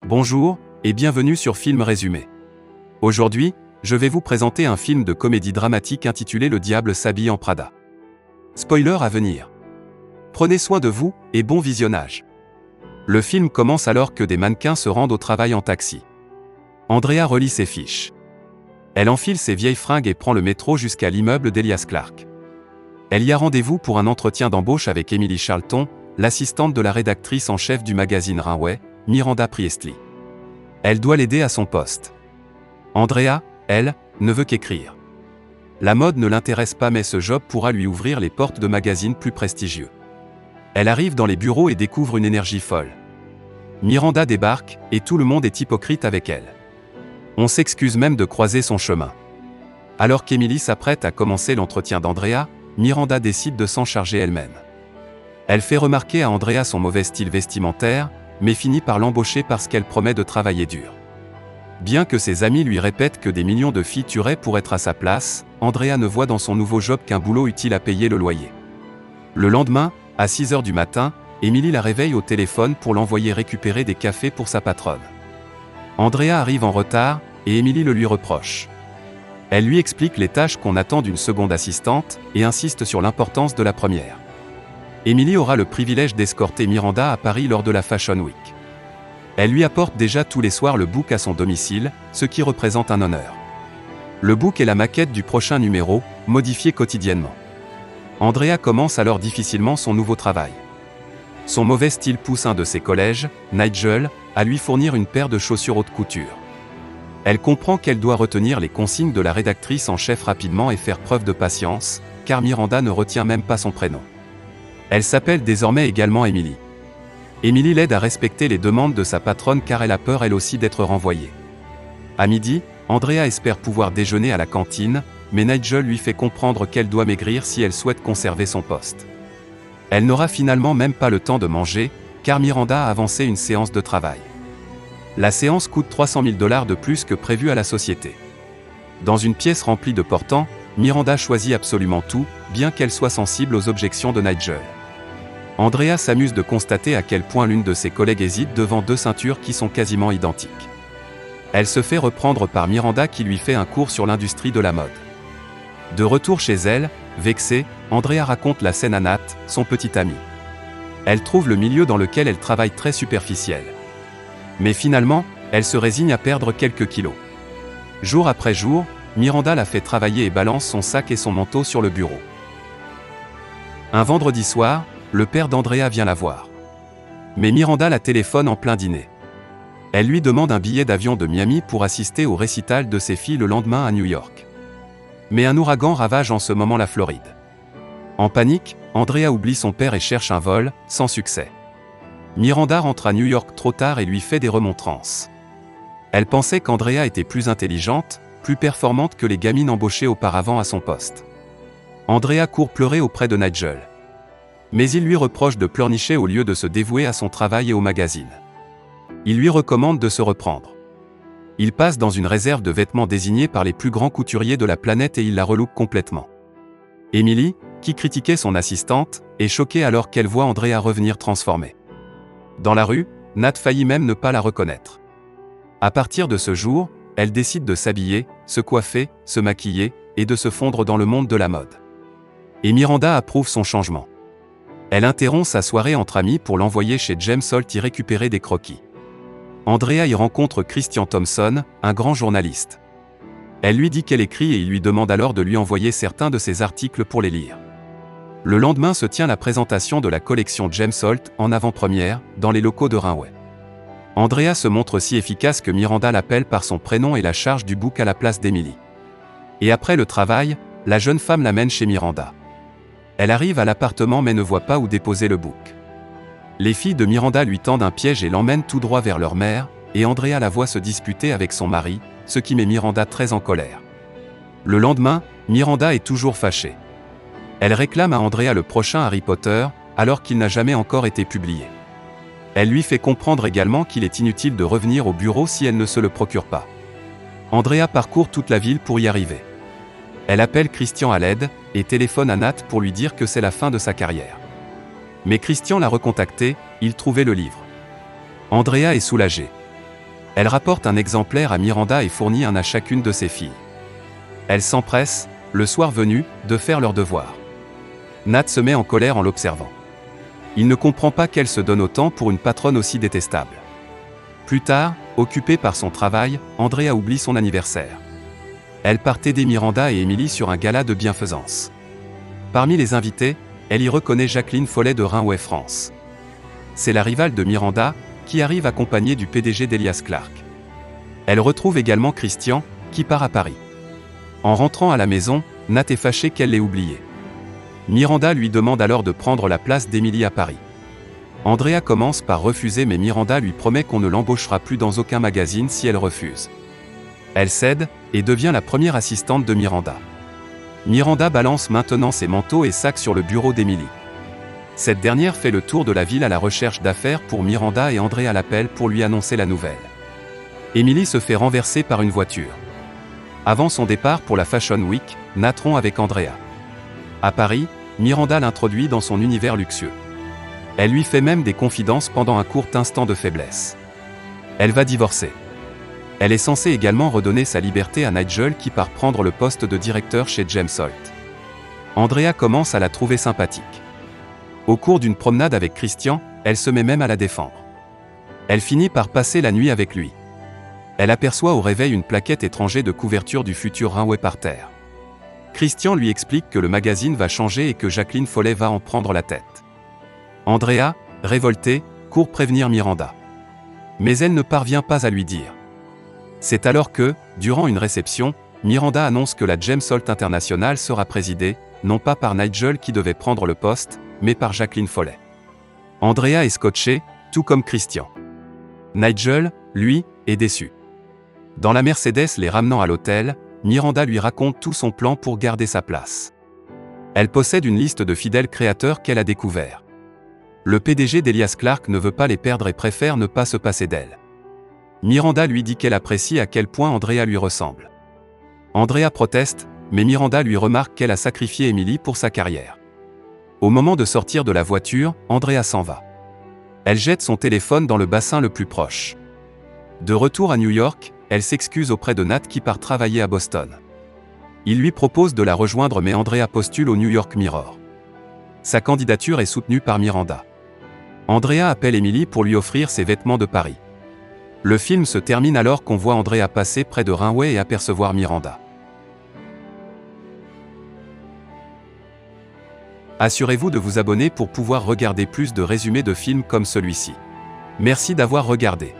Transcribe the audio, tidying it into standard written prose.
Bonjour, et bienvenue sur Film Résumé. Aujourd'hui, je vais vous présenter un film de comédie dramatique intitulé Le diable s'habille en Prada. Spoiler à venir. Prenez soin de vous, et bon visionnage. Le film commence alors que des mannequins se rendent au travail en taxi. Andrea relit ses fiches. Elle enfile ses vieilles fringues et prend le métro jusqu'à l'immeuble d'Elias Clark. Elle y a rendez-vous pour un entretien d'embauche avec Emily Charlton, l'assistante de la rédactrice en chef du magazine Runway, Miranda Priestley. Elle doit l'aider à son poste. Andrea, elle, ne veut qu'écrire. La mode ne l'intéresse pas mais ce job pourra lui ouvrir les portes de magazines plus prestigieux. Elle arrive dans les bureaux et découvre une énergie folle. Miranda débarque, et tout le monde est hypocrite avec elle. On s'excuse même de croiser son chemin. Alors qu'Emily s'apprête à commencer l'entretien d'Andrea, Miranda décide de s'en charger elle-même. Elle fait remarquer à Andrea son mauvais style vestimentaire, mais finit par l'embaucher parce qu'elle promet de travailler dur. Bien que ses amis lui répètent que des millions de filles tueraient pour être à sa place, Andrea ne voit dans son nouveau job qu'un boulot utile à payer le loyer. Le lendemain, à 6h du matin, Emily la réveille au téléphone pour l'envoyer récupérer des cafés pour sa patronne. Andrea arrive en retard, et Emily le lui reproche. Elle lui explique les tâches qu'on attend d'une seconde assistante, et insiste sur l'importance de la première. Emily aura le privilège d'escorter Miranda à Paris lors de la Fashion Week. Elle lui apporte déjà tous les soirs le book à son domicile, ce qui représente un honneur. Le book est la maquette du prochain numéro, modifié quotidiennement. Andrea commence alors difficilement son nouveau travail. Son mauvais style pousse un de ses collèges, Nigel, à lui fournir une paire de chaussures haute couture. Elle comprend qu'elle doit retenir les consignes de la rédactrice en chef rapidement et faire preuve de patience, car Miranda ne retient même pas son prénom. Elle s'appelle désormais également Emily. Emily l'aide à respecter les demandes de sa patronne car elle a peur elle aussi d'être renvoyée. À midi, Andrea espère pouvoir déjeuner à la cantine, mais Nigel lui fait comprendre qu'elle doit maigrir si elle souhaite conserver son poste. Elle n'aura finalement même pas le temps de manger, car Miranda a avancé une séance de travail. La séance coûte 300 000 $ de plus que prévu à la société. Dans une pièce remplie de portants, Miranda choisit absolument tout, bien qu'elle soit sensible aux objections de Nigel. Andrea s'amuse de constater à quel point l'une de ses collègues hésite devant deux ceintures qui sont quasiment identiques. Elle se fait reprendre par Miranda qui lui fait un cours sur l'industrie de la mode. De retour chez elle, vexée, Andrea raconte la scène à Nat, son petit ami. Elle trouve le milieu dans lequel elle travaille très superficiel. Mais finalement, elle se résigne à perdre quelques kilos. Jour après jour, Miranda la fait travailler et balance son sac et son manteau sur le bureau. Un vendredi soir, le père d'Andrea vient la voir. Mais Miranda la téléphone en plein dîner. Elle lui demande un billet d'avion de Miami pour assister au récital de ses filles le lendemain à New York. Mais un ouragan ravage en ce moment la Floride. En panique, Andrea oublie son père et cherche un vol, sans succès. Miranda rentre à New York trop tard et lui fait des remontrances. Elle pensait qu'Andrea était plus intelligente, plus performante que les gamines embauchées auparavant à son poste. Andrea court pleurer auprès de Nigel. Mais il lui reproche de pleurnicher au lieu de se dévouer à son travail et au magazine. Il lui recommande de se reprendre. Il passe dans une réserve de vêtements désignée par les plus grands couturiers de la planète et il la relook complètement. Emily, qui critiquait son assistante, est choquée alors qu'elle voit Andrea revenir transformée. Dans la rue, Nat faillit même ne pas la reconnaître. À partir de ce jour, elle décide de s'habiller, se coiffer, se maquiller, et de se fondre dans le monde de la mode. Et Miranda approuve son changement. Elle interrompt sa soirée entre amis pour l'envoyer chez James Holt y récupérer des croquis. Andrea y rencontre Christian Thompson, un grand journaliste. Elle lui dit qu'elle écrit et il lui demande alors de lui envoyer certains de ses articles pour les lire. Le lendemain se tient la présentation de la collection James Holt en avant-première, dans les locaux de Runway. Andrea se montre si efficace que Miranda l'appelle par son prénom et la charge du book à la place d'Emily. Et après le travail, la jeune femme l'amène chez Miranda. Elle arrive à l'appartement mais ne voit pas où déposer le book. Les filles de Miranda lui tendent un piège et l'emmènent tout droit vers leur mère, et Andrea la voit se disputer avec son mari, ce qui met Miranda très en colère. Le lendemain, Miranda est toujours fâchée. Elle réclame à Andrea le prochain Harry Potter, alors qu'il n'a jamais encore été publié. Elle lui fait comprendre également qu'il est inutile de revenir au bureau si elle ne se le procure pas. Andrea parcourt toute la ville pour y arriver. Elle appelle Christian à l'aide, et téléphone à Nat pour lui dire que c'est la fin de sa carrière. Mais Christian l'a recontacté, il trouvait le livre. Andrea est soulagée. Elle rapporte un exemplaire à Miranda et fournit un à chacune de ses filles. Elle s'empresse, le soir venu, de faire leurs devoirs. Nat se met en colère en l'observant. Il ne comprend pas qu'elle se donne autant pour une patronne aussi détestable. Plus tard, occupée par son travail, Andrea oublie son anniversaire. Elle part aider Miranda et Emily sur un gala de bienfaisance. Parmi les invités, elle y reconnaît Jacqueline Follet de Runway France. C'est la rivale de Miranda, qui arrive accompagnée du PDG d'Elias Clark. Elle retrouve également Christian, qui part à Paris. En rentrant à la maison, Nat est fâchée qu'elle l'ait oublié. Miranda lui demande alors de prendre la place d'Emily à Paris. Andrea commence par refuser mais Miranda lui promet qu'on ne l'embauchera plus dans aucun magazine si elle refuse. Elle cède, et devient la première assistante de Miranda. Miranda balance maintenant ses manteaux et sacs sur le bureau d'Emily. Cette dernière fait le tour de la ville à la recherche d'affaires pour Miranda et Andrea l'appelle pour lui annoncer la nouvelle. Emily se fait renverser par une voiture. Avant son départ pour la Fashion Week, Nat rompt avec Andrea. À Paris, Miranda l'introduit dans son univers luxueux. Elle lui fait même des confidences pendant un court instant de faiblesse. Elle va divorcer. Elle est censée également redonner sa liberté à Nigel qui part prendre le poste de directeur chez James Holt. Andrea commence à la trouver sympathique. Au cours d'une promenade avec Christian, elle se met même à la défendre. Elle finit par passer la nuit avec lui. Elle aperçoit au réveil une plaquette étranger de couverture du futur Runway par terre. Christian lui explique que le magazine va changer et que Jacqueline Follet va en prendre la tête. Andrea, révoltée, court prévenir Miranda. Mais elle ne parvient pas à lui dire. C'est alors que, durant une réception, Miranda annonce que la James Holt International sera présidée, non pas par Nigel qui devait prendre le poste, mais par Jacqueline Follet. Andrea est scotché, tout comme Christian. Nigel, lui, est déçu. Dans la Mercedes les ramenant à l'hôtel, Miranda lui raconte tout son plan pour garder sa place. Elle possède une liste de fidèles créateurs qu'elle a découverts. Le PDG d'Elias Clark ne veut pas les perdre et préfère ne pas se passer d'elle. Miranda lui dit qu'elle apprécie à quel point Andrea lui ressemble. Andrea proteste, mais Miranda lui remarque qu'elle a sacrifié Emily pour sa carrière. Au moment de sortir de la voiture, Andrea s'en va. Elle jette son téléphone dans le bassin le plus proche. De retour à New York, elle s'excuse auprès de Nat qui part travailler à Boston. Il lui propose de la rejoindre mais Andrea postule au New York Mirror. Sa candidature est soutenue par Miranda. Andrea appelle Emily pour lui offrir ses vêtements de Paris. Le film se termine alors qu'on voit Andrea passer près de Runway et apercevoir Miranda. Assurez-vous de vous abonner pour pouvoir regarder plus de résumés de films comme celui-ci. Merci d'avoir regardé.